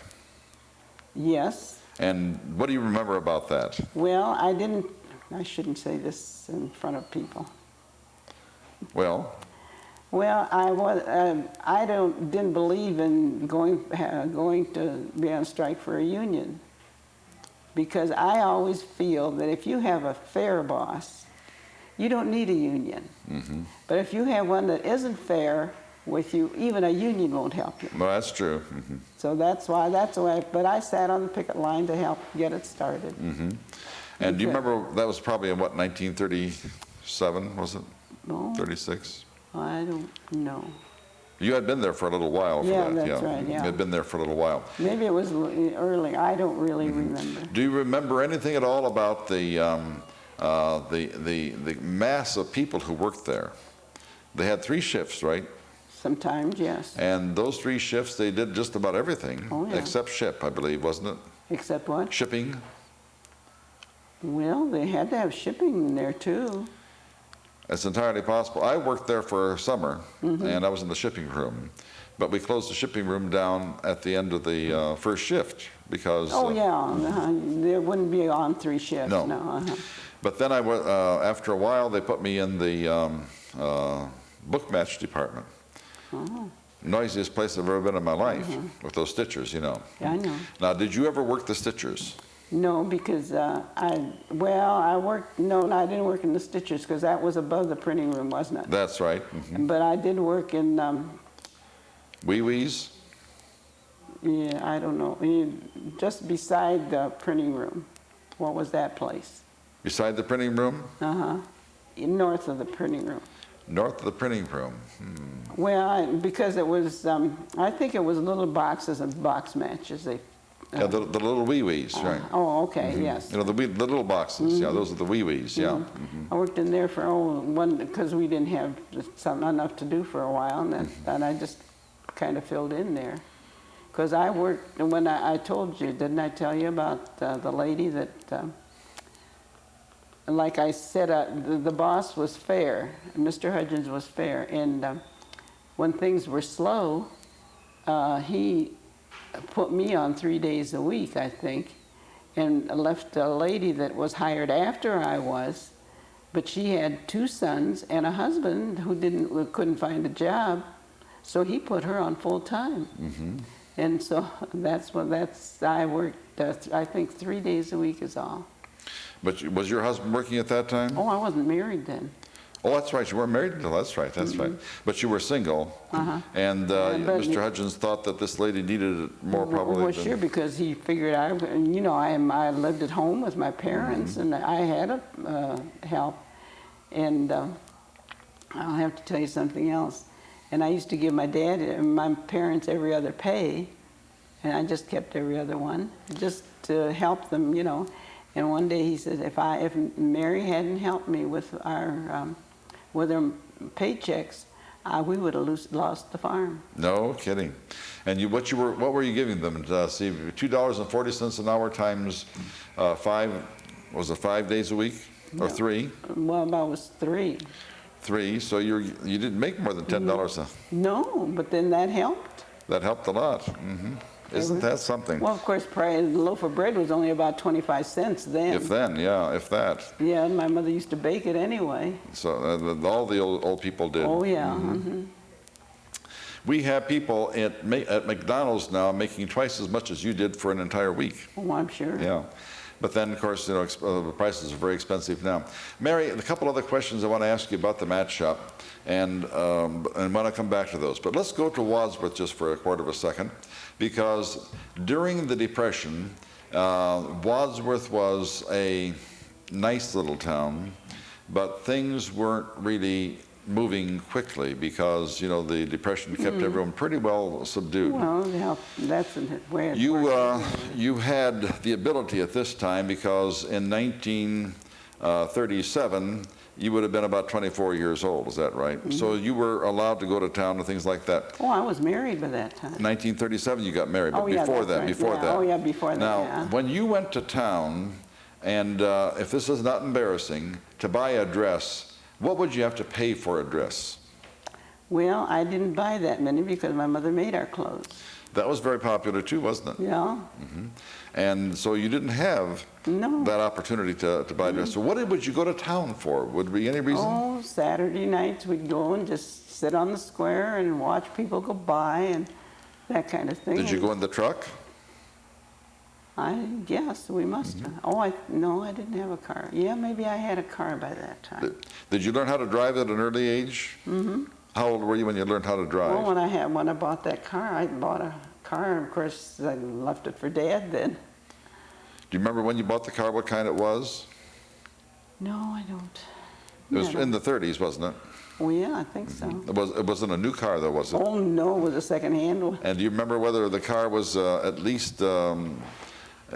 Yes. And what do you remember about that? Well, I shouldn't say this in front of people. Well, I didn't believe in going to be on strike for a union, because I always feel that if you have a fair boss, you don't need a union. mm-hmm. But if you have one that isn't fair with you, even a union won't help you. Well, that's true. Mm-hmm. So that's why. But I sat on the picket line to help get it started. Mm-hmm. And do you remember, that was probably in what, 1937, was it? No, 36? I don't know. You had been there for a little while for Yeah, that. that's right, yeah. You had been there for a little while. Maybe it was early. I don't really remember. Do you remember anything at all about the mass of people who worked there? They had 3 shifts, right? Sometimes, yes. And those 3 shifts, they did just about everything, Oh, yeah. except ship, I believe, wasn't it? Except what? Shipping. Well, they had to have shipping in there too. It's entirely possible. I worked there for a summer, Mm-hmm. and I was in the shipping room. But we closed the shipping room down at the end of the first shift because... Oh, yeah. There wouldn't be on 3 shifts. No. No. But then after a while, they put me in the book match department. Oh, Noisiest place I've ever been in my life, with those stitchers, you know. yeah, I know. Now, did you ever work the stitchers? No, because I worked, no, I didn't work in the stitchers, because that was above the printing room, wasn't it? That's right. Mm-hmm. But I did work in, Wee-wees? yeah, I don't know, just beside the printing room. What was that place? Beside the printing room? North of the printing room. North of the printing room. Well, because it was, I think it was little boxes of box matches. Yeah, the little wee-wees, right. Oh, okay, yes. You know, the little boxes, yeah, those are the wee-wees, yeah. I worked in there for, because we didn't have enough to do for a while, and I just kind of filled in there. Because I worked, when I told you, didn't I tell you about the lady that, like I said, the boss was fair, Mr. Hudgens was fair, and when things were slow, he put me on 3 days a week, I think, and left a lady that was hired after I was, but she had 2 sons and a husband who couldn't find a job, so he put her on full time. And so I worked, I think 3 days a week is all. But was your husband working at that time? Oh, I wasn't married then. Oh, that's right, you weren't married until, that's right. But you were single, and Mr. Hudgens thought that this lady needed it more probably Well, than... sure, because he figured I lived at home with my parents, and I had help. And I'll have to tell you something else. And I used to give my parents every other pay, and I just kept every other one, just to help them, you know. And one day he said, if Mary hadn't helped me with her paychecks, We would have lost the farm. No kidding. And what were you giving them? See, $2.40 an hour times 5, was it 5 days a week or 3? Well, about was 3. 3, so you didn't make more than $10 No, but then that helped. That helped a lot. Isn't that something? Well, of course, the loaf of bread was only about 25 cents then. If then, yeah, if that. Yeah, and my mother used to bake it anyway. So all the old people did. Oh, yeah. We have people at McDonald's now making twice as much as you did for an entire week. Oh, I'm sure. Yeah. But then, of course, the prices are very expensive now. Mary, a couple other questions I want to ask you about the mat shop, and want to come back to those. But let's go to Wadsworth just for a quarter of a second, because during the Depression, Wadsworth was a nice little town, but things weren't really moving quickly because, the Depression kept everyone pretty well subdued. Well, that's where it You had the ability at this time, because in 1937, you would have been about 24 years old, is that right? So you were allowed to go to town and things like that. Oh, I was married by that time. 1937 you got married, but before that, before that. Oh, yeah, before that, Now, when you went to town, and if this is not embarrassing, to buy a dress, what would you have to pay for a dress? Well, I didn't buy that many because my mother made our clothes. That was very popular too, wasn't it? Yeah. And so you didn't have that opportunity to buy a dress. So what would you go to town for? Would there be any reason? Oh, Saturday nights we'd go and just sit on the square and watch people go by and that kind of thing. Did you go in the truck? I guess we must have. Oh, no, I didn't have a car. Yeah, maybe I had a car by that time. Did you learn how to drive at an early age? How old were you when you learned how to drive? Well, when I bought that car, I bought a car, and of course I left it for Dad then. Do you remember when you bought the car, what kind it was? No, I don't. It was in the 30s, wasn't it? Oh, yeah, I think so. It wasn't a new car, though, was it? Oh, no, it was a second-hand one. And do you remember whether the car was at least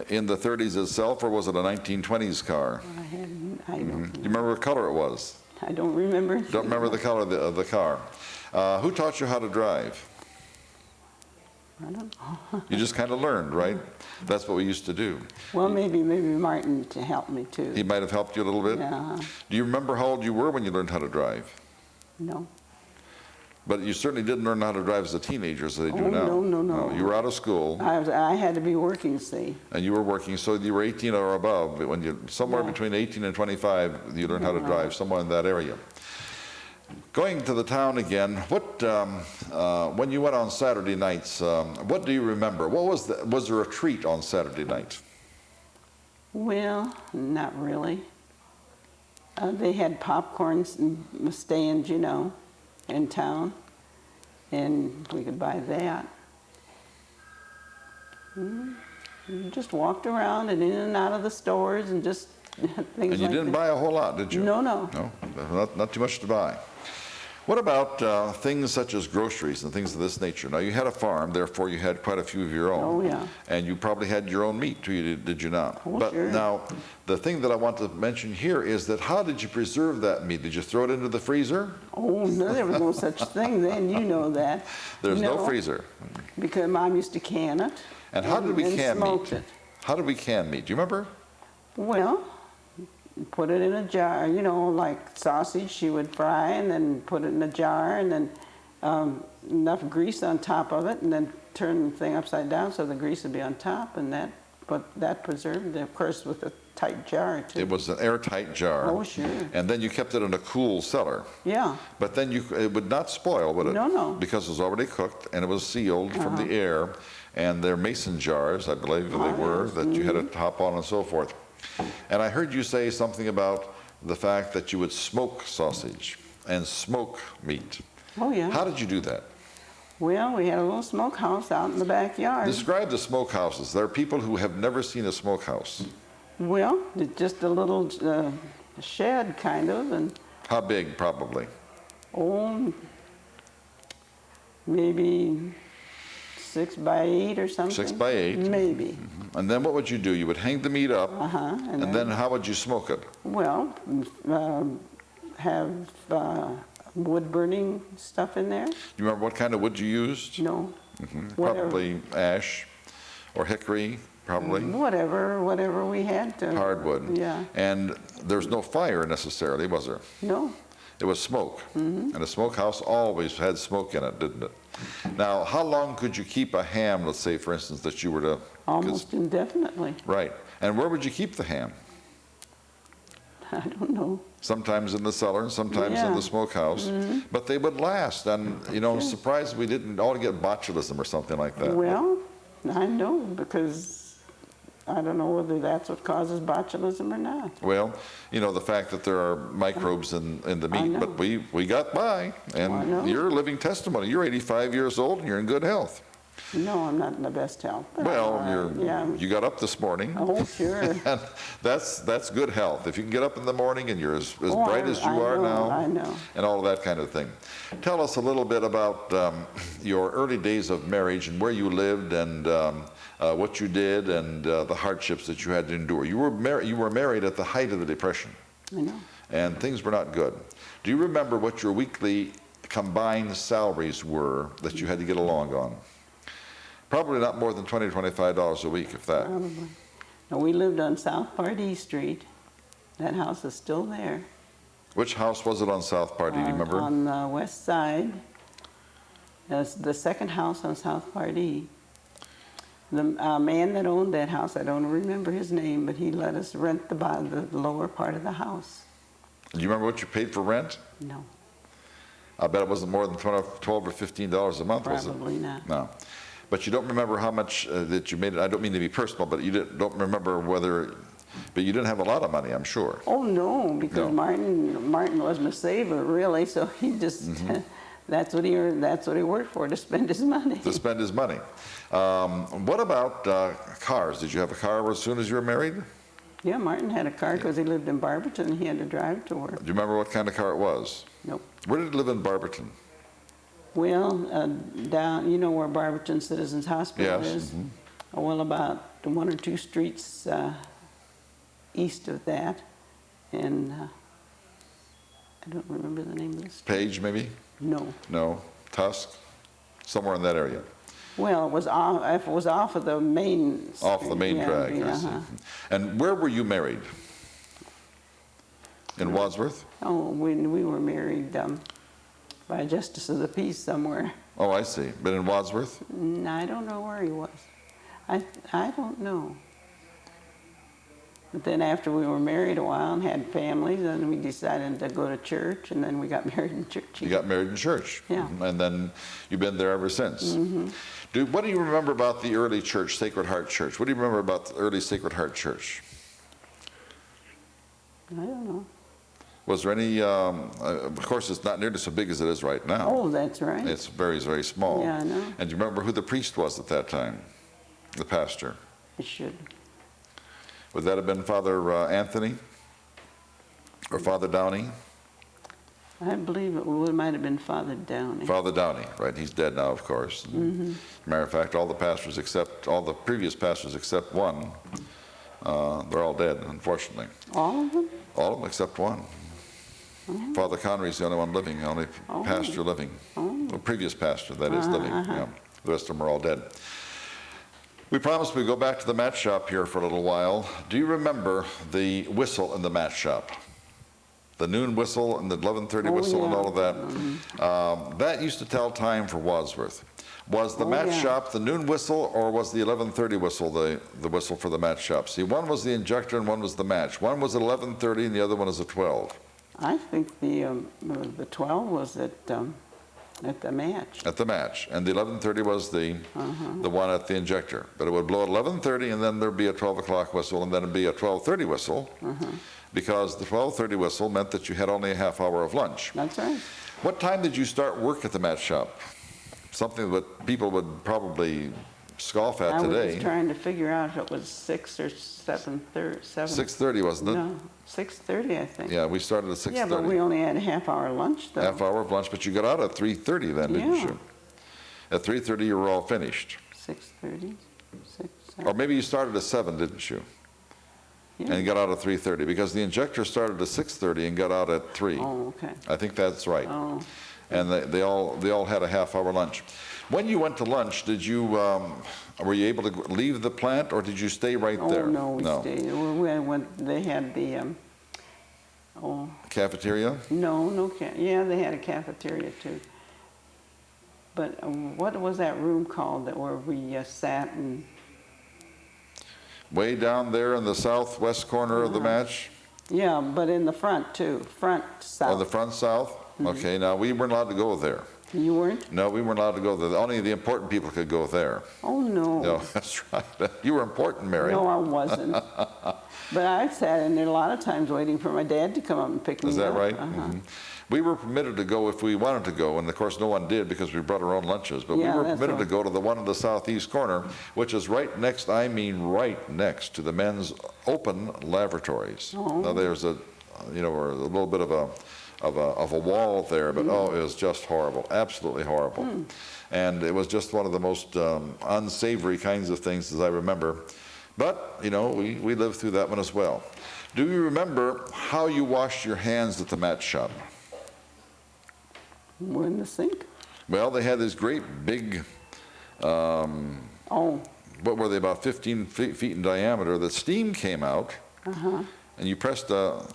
in the 30s itself, or was it a 1920s car? I don't Do you remember what color it was? I don't remember. Don't remember the color of the car. Who taught you how to drive? I don't know. You just kind of learned, right? That's what we used to do. Well, maybe Martin to help me too. He might have helped you a little bit? Yeah. Do you remember how old you were when you learned how to drive? No. But you certainly didn't learn how to drive as a teenager, as they do now. No. You were out of school. I had to be working, see. And you were working, so you were 18 or above. But when somewhere between 18 and 25, you learned how to drive, somewhere in that area. Going to the town again, when you went on Saturday nights, what do you remember? Was there a treat on Saturday night? Well, not really. They had popcorn stands, in town, and we could buy that. Just walked around and in and out of the stores and just things like that. And you didn't buy a whole lot, did you? No. No, not too much to buy. What about things such as groceries and things of this nature? Now, you had a farm, therefore you had quite a few of your own. Oh, yeah. And you probably had your own meat, too, did you not? Oh, but sure. Now, the thing that I want to mention here is that how did you preserve that meat? Did you throw it into the freezer? Oh, no, there was no such thing then. You know that. There's no freezer. Because Mom used to can it. And how did we can smoked meat? It. How did we can meat? Do you remember? Well, put it in a jar, like sausage she would fry and then put it in a jar and then enough grease on top of it and then turn the thing upside down so the grease would be on top and that preserved, of course, with a tight jar too. It was an airtight jar. Oh, sure. And then you kept it in a cool cellar. Yeah. But then it would not spoil, would it? No. Because it was already cooked and it was sealed from the air. And they're mason jars, I believe they were, that you had a top on and so forth. And I heard you say something about the fact that you would smoke sausage and smoke meat. Oh, yeah. How did you do that? Well, we had a little smokehouse out in the backyard. Describe the smokehouses. There are people who have never seen a smokehouse. Well, it's just a little shed, kind of. And How big, probably? oh, maybe 6 by 8 or something. 6 by 8. Maybe. And then what would you do? You would hang the meat up, And and then how would you smoke it? Well, have wood burning stuff in there? You remember what kind of wood you used? No. Whatever. Probably ash or hickory, probably. Whatever we had to. Hardwood. Yeah. And there's no fire necessarily, was there? No. It was smoke. And a smokehouse always had smoke in it, didn't it? Now, how long could you keep a ham, let's say, for instance, that you were to... Almost indefinitely. Right. And where would you keep the ham? I don't know. Sometimes in the cellar, sometimes in Yeah. the smokehouse. But they would last. And, you know, I'm surprised we didn't all get botulism or something like that. Well, I know, because I don't know whether that's what causes botulism or not. Well, you know, the fact that there are microbes in the I meat, know. but we got by. I know. And you're a living testimony. You're 85 years old and you're in good health. No, I'm not in the best health. But Well, yeah. you got up this morning. Oh, sure. And that's good health. If you can get up in the morning and you're as Oh, bright as you are now, I know. and all of that kind of thing. Tell us a little bit about your early days of marriage and where you lived and what you did and the hardships that you had to endure. You were married at the height of the Depression, I know. and things were not good. Do you remember what your weekly combined salaries were that you had to get along on? Probably not more than $20 to $25 a week, if that. Probably. Now, we lived on South Pardee Street. That house is still there. Which house was it on South Pardee, do you remember? On the west side. That's the second house on South Pardee. The man that owned that house, I don't remember his name, but he let us rent the lower part of the house. Do you remember what you paid for rent? No, I bet it wasn't more than $12 or $15 a month, was it? probably not. No. But you don't remember how much that you made it. I don't mean to be personal, but you don't remember whether, but you didn't have a lot of money, I'm sure. Oh, no, because No. Martin wasn't a saver, really, so he just, that's what he earned, that's what he worked for, to spend his money. To spend his money. What about cars? Did you have a car as soon as you were married? Do Yeah, Martin had a car because he lived in Barberton and he had to drive to work. you remember what kind of car it was? Nope. Where did you live in Barberton? Well, down, you know where Barberton Citizens Hospital Yes, is? Well, about one or two streets east of that. And I don't remember the name of this. Page, maybe? No. No. Tusk? Somewhere in that area. Well, it was off of the main. Off the main yeah, drag, yeah, I see. And where were you married? In Wadsworth? Oh, we were married by a justice of the peace somewhere. Oh, I see. But in Wadsworth? I don't know where he was. I don't know. But then after we were married a while and had families, then we decided to go to church, and then we got married in church. You got married in church. Yeah. And then you've been there ever since. What do you remember about the early church, Sacred Heart Church? What do you remember about the early Sacred Heart Church? I don't know. Was there any, of course, it's not nearly so big as it is right now. Oh, that's right. It's very, very small. Yeah, I know. And do you remember who the priest was at that time? The pastor? It should. Would that have been Father Anthony? Or Father Downey? I believe it might have been Father Downey. Father Downey, right? He's dead now, of course. Matter of fact, all the previous pastors except one, they're all dead, unfortunately. All of them? All of them except one. Father Connery's the only one living, the only pastor living. The previous pastor, that is, living. Yeah. The rest of them are all dead. We promised we'd go back to the match shop here for a little while. Do you remember the whistle in the match shop? The noon whistle and the 11:30 whistle and all of that? That used to tell time for Wadsworth. Was the match shop the noon whistle, or was the 11:30 whistle the whistle for the match shop? See, one was the injector and one was the match. One was at 11:30 and the other one is at 12. I think the 12 was at the match. At the match. And the 11:30 was the one at the injector. But it would blow at 11:30 and then there'd be a 12 o'clock whistle and then it'd be a 12:30 whistle. Because the 12:30 whistle meant that you had only a half hour of lunch. That's right. What time did you start work at the match shop? Something that people would probably scoff at I today. was trying to figure out if it was 6 or 7:30. 6:30, wasn't it? No, 6:30, I think. Yeah, we started at 6:30. Yeah, but we only had a half-hour lunch, though. Half hour of lunch, but you got out at 3:30 then, didn't Yeah. you? At 3:30 you were all finished. 6:30, 6, Or maybe you started at 7, didn't you? Yeah. and got out at 3:30 because the injector started at 6:30 and got out at 3. Oh, okay. I think that's right. Oh, And they all had a half-hour lunch. When you went to lunch, did you were you able to leave the plant, or did you stay right there? oh no, we stayed. We went. They had the Cafeteria? yeah, they had a cafeteria too. But what was that room called that where we sat and? Way down there in the southwest corner of the match? Yeah, but in the front too, front south. Oh, the front south? Okay, now we weren't allowed to go there. You weren't? No, we weren't allowed to go there. Only the important people could go there. Oh, no. No, that's right. You were important, Mary. No, I wasn't. But I sat in there a lot of times waiting for my dad to come up and pick me up. Is that right? We were permitted to go if we wanted to go, and of course no one did because we brought our own lunches, but Yeah, we were that's permitted to right. go to the one in the southeast corner, which is right next, I mean right next to the men's open lavatories. Oh. Now there's a little bit of a wall there, but oh, it was just horrible, absolutely horrible. And it was just one of the most unsavory kinds of things as I remember. But, we lived through that one as well. Do you remember how you washed your hands at the mat shop? We're in the sink. Well, they had this great big, Oh, what were they, about 15 feet in diameter, that steam came out, and you pressed down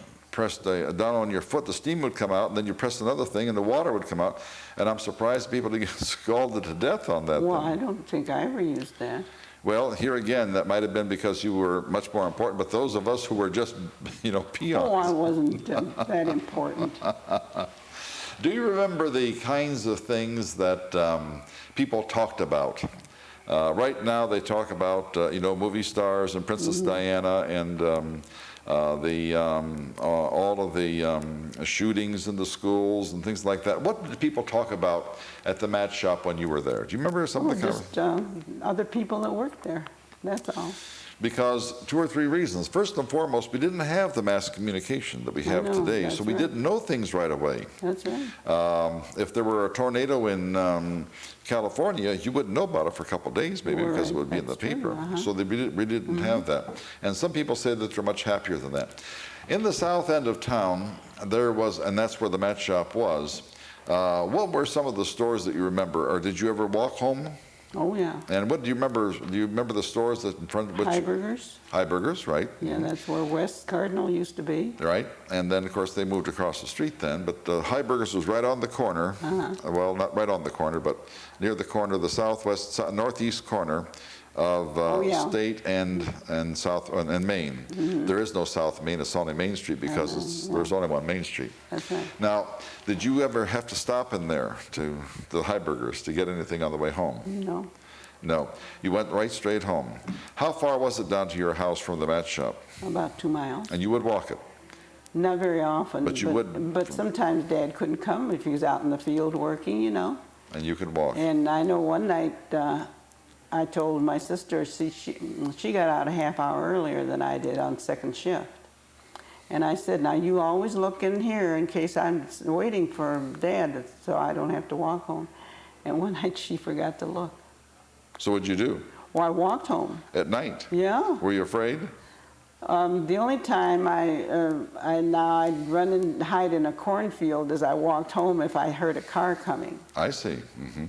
on your foot, the steam would come out, and then you pressed another thing, and the water would come out. And I'm surprised people didn't get scalded to death on that well, thing. I don't think I ever used that. Well, here again, that might have been because you were much more important, but those of us who were just, peons. Oh, I wasn't that important. Do you remember the kinds of things that people talked about? Right now they talk about, movie stars and Princess Diana and all of the shootings in the schools and things like that. What did people talk about at the mat shop when you were there? Do you remember some of the Just other people that worked there. That's all. Because 2 or 3 reasons. First and foremost, we didn't have the mass communication that we have know, today, that's so we right. didn't know things right away. That's right. If there were a tornado in California, you wouldn't know about it for a couple of days, maybe, because it Right, would be in the that's true, paper. So we didn't have that. And some people say that they're much happier than that. In the south end of town, there was, and that's where the mat shop was, what were some of the stores that you remember, or did you ever walk home? Oh, yeah. And what do you remember? Do you remember the stores that in front of which? Heiberger's. Heiberger's, right? Yeah, that's where West Cardinal used to be. Right, and then of course they moved across the street then, but Heiberger's was right on the corner. Well, not right on the corner, but near the corner, the northeast corner of yeah. State and South and Main. There is no South Main; it's only Main Street because there's only one Main Street. That's right. Now, did you ever have to stop in there to the Heiberger's to get anything on the way home? No. No, you went right straight home. How far was it down to your house from the mat shop? About 2 miles. And you would walk it? Not very often. But you would- But sometimes Dad couldn't come if he was out in the field working, And you could walk. And I know one night I told my sister she got out a half hour earlier than I did on second shift. And I said, now you always look in here in case I'm waiting for Dad so I don't have to walk home. And one night she forgot to look. So what'd you do? Well, I walked home. At night? Yeah. Were you afraid? The only time I'd run and hide in a cornfield as I walked home if I heard a car coming. I see.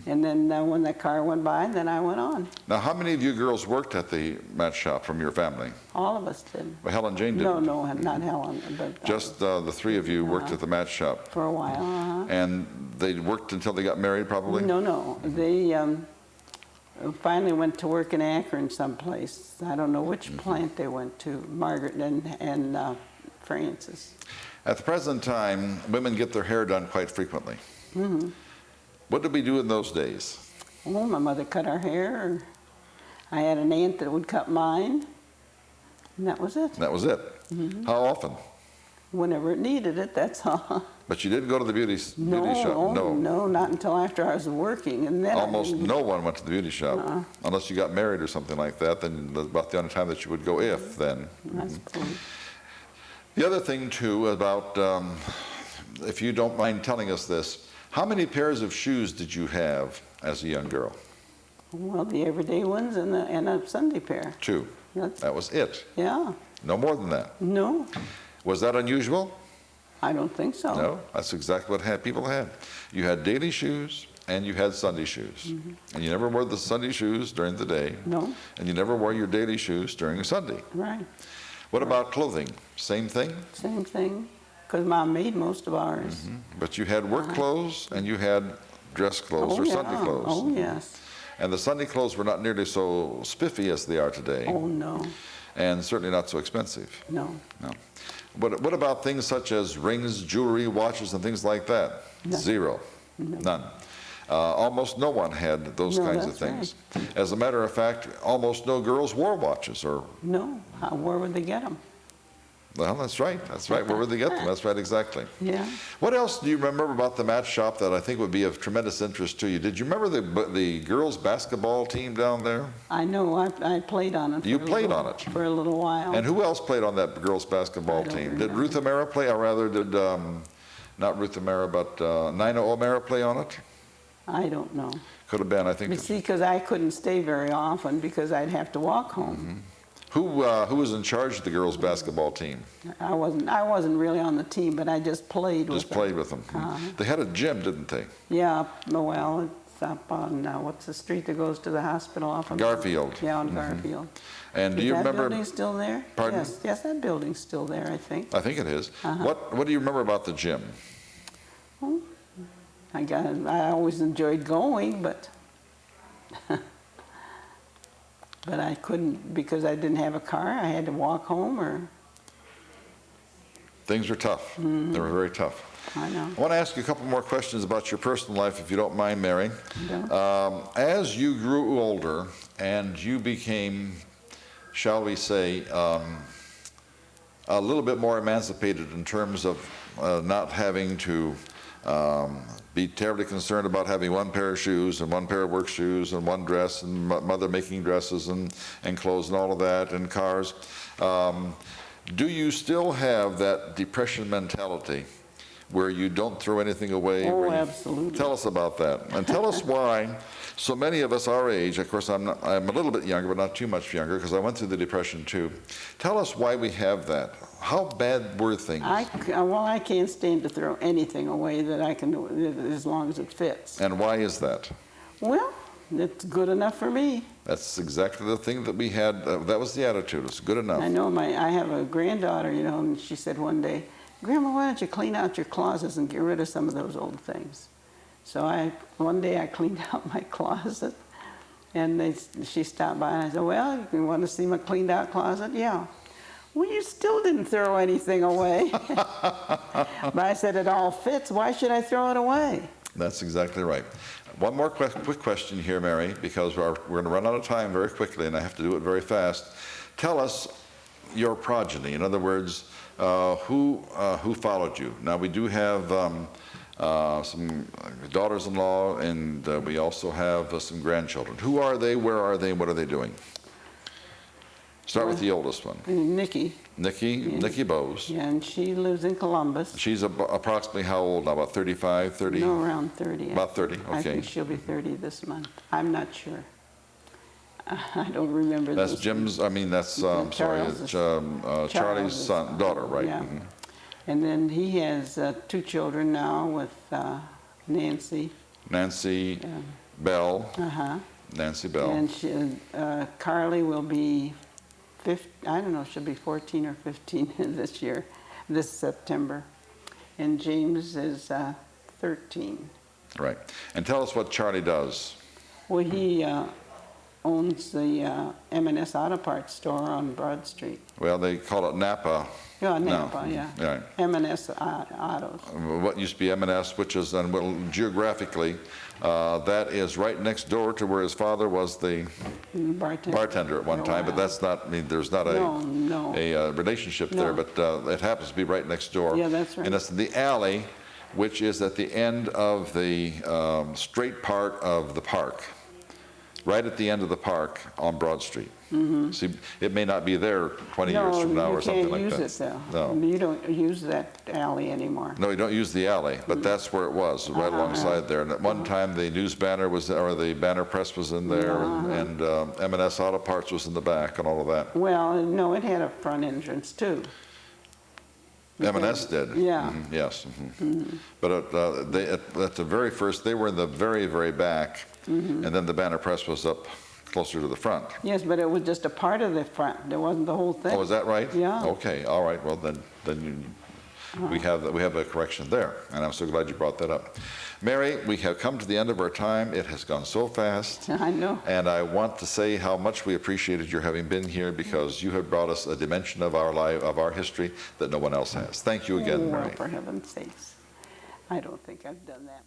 And then when that car went by, then I went on. Now, how many of you girls worked at the mat shop from your family? All of us did. Well, Helen Jane didn't. No, not Helen, but Just the 3 of you worked at the mat shop. for a while. And they worked until they got married, probably? No. They finally went to work in Akron someplace. I don't know which plant they went to, Margaret and Francis. At the present time, women get their hair done quite frequently. What did we do in those days? Oh, my mother cut our hair. I had an aunt that would cut mine. And that was it. That was it. How often? Whenever it needed it, that's all. But you didn't go to the beauty shop? No, not until after I was working. And then Almost no one went to the beauty shop. Unless you got married or something like that, then about the only time that you would go then. That's cool. The other thing, too, about, if you don't mind telling us this, how many pairs of shoes did you have as a young girl? Well, the everyday ones and a Sunday pair. 2. That's, That was it. yeah. No more than that. No, Was that unusual? I don't think so. No, that's exactly what people had. You had daily shoes and you had Sunday shoes. And you never wore the Sunday shoes during the day. No. And you never wore your daily shoes during Sunday. Right. What about clothing? Same thing? Same thing, because Mom made most of ours. But you had work clothes and you had dress clothes or yeah. Sunday clothes. Oh, yes. And the Sunday clothes were not nearly so spiffy as they are today. Oh, no. And certainly not so expensive. No. No. But what about things such as rings, jewelry, watches, and things like that? No. Zero. No. None. Almost no one had those No, kinds of that's things. As a matter of fact, almost no girls wore watches. No. Where would they get them? Well, that's right. That's right. Where would they get them? That's right, exactly. Yeah. What else do you remember about the match shop that I think would be of tremendous interest to you? Did you remember the girls' basketball team down there? I know. I played on it. You played on it? For a little while. And who else played on that girls' basketball I don't team? Did remember. Ruth O'Mara play, or rather did, not Ruth O'Mara, but Nina O'Mara play on it? I don't know. Could have been, I think. But see, because I couldn't stay very often because I'd have to walk home. Who was in charge of the girls' basketball team? I wasn't really on the team, but I just played with Just played them. with them. They had a gym, didn't they? Yeah, well, it's up on, what's the street that goes to the hospital off of? Garfield. Yeah, on Garfield. And do Is you that remember? building still there? Pardon? Yes, that building's still there, I think. I think it is. What do you remember about the gym? I always enjoyed going, but but I couldn't because I didn't have a car. I had to walk home, or Things were tough. They were very tough. I know. I want to ask you a couple more questions about your personal life, if you don't mind, Mary. Yeah. As you grew older and you became, shall we say, a little bit more emancipated in terms of not having to be terribly concerned about having one pair of shoes and one pair of work shoes and one dress and mother making dresses and clothes and all of that and cars. Do you still have that depression mentality where you don't throw anything away? Oh, absolutely. Tell us about that. And tell us why so many of us our age, of course I'm a little bit younger, but not too much younger because I went through the Depression too. Tell us why we have that. How bad were things? I can't stand to throw anything away that I can do as long as it fits. And why is that? Well, it's good enough for me. That's exactly the thing that we had. That was the attitude. It's good enough. I know I have a granddaughter, and she said one day, "Grandma, why don't you clean out your closets and get rid of some of those old things?" So one day I cleaned out my closet, and she stopped by and I said, "Well, you want to see my cleaned out closet?" "Yeah." "Well, you still didn't throw anything away." But I said, "It all fits. Why should I throw it away?" That's exactly right. One more quick question here, Mary, because we're going to run out of time very quickly, and I have to do it very fast. Tell us your progeny. In other words, who followed you? Now, we do have some daughters-in-law, and we also have some grandchildren. Who are they? Where are they? What are they doing? Start with the oldest one. Nikki. Nikki Bowes. Yeah, and she lives in Columbus. She's approximately how old now? About 35, 30? No, around 30. About 30, okay. I think she'll be 30 this month. I'm not sure. I don't remember. That's this. Jim's, I mean, that's, I'm sorry, it's Charlie's Charles's daughter, right? Yeah. Mhm. And then he has 2 children now with Nancy. Nancy Bell. Nancy Bell. And Carly will be, I don't know, she'll be 14 or 15 this September. And James is 13. Right. And tell us what Charlie does. Well, he owns the M&S Auto Parts store on Broad Street. Well, they call it Napa. Yeah, Napa, No. yeah. Right. M&S Autos. What used to be M&S, which is, and well, geographically, that is right next door to where his father was the bartender at one time, but that's not, I mean, there's not a relationship there, but it happens to be right next door. Yeah, that's right. And it's the alley, which is at the end of the straight part of the park. right at the end of the park on Broad Street. See, it may not be there 20 years from now or something like that. No, you can't use it though. No. You don't use that alley anymore. No, you don't use the alley, but that's where it was, right alongside there. And at one time, the news banner was, or the banner press was in there, and M&S Auto Parts was in the back and all of that. Well, no, it had a front entrance too. M&S did. Yeah. Yes. But at the very first, they were in the very, very back, and then the banner press was up closer to the front. Yes, but it was just a part of the front. It wasn't the whole thing. Oh, is that right? Yeah. Okay, all right, well, then we have a correction there, and I'm so glad you brought that up. Mary, we have come to the end of our time. It has gone so fast. I know. And I want to say how much we appreciated your having been here, because you have brought us a dimension of our life, of our history, that no one else has. Thank you again, Well, Mary. for heaven's sakes. I don't think I've done that.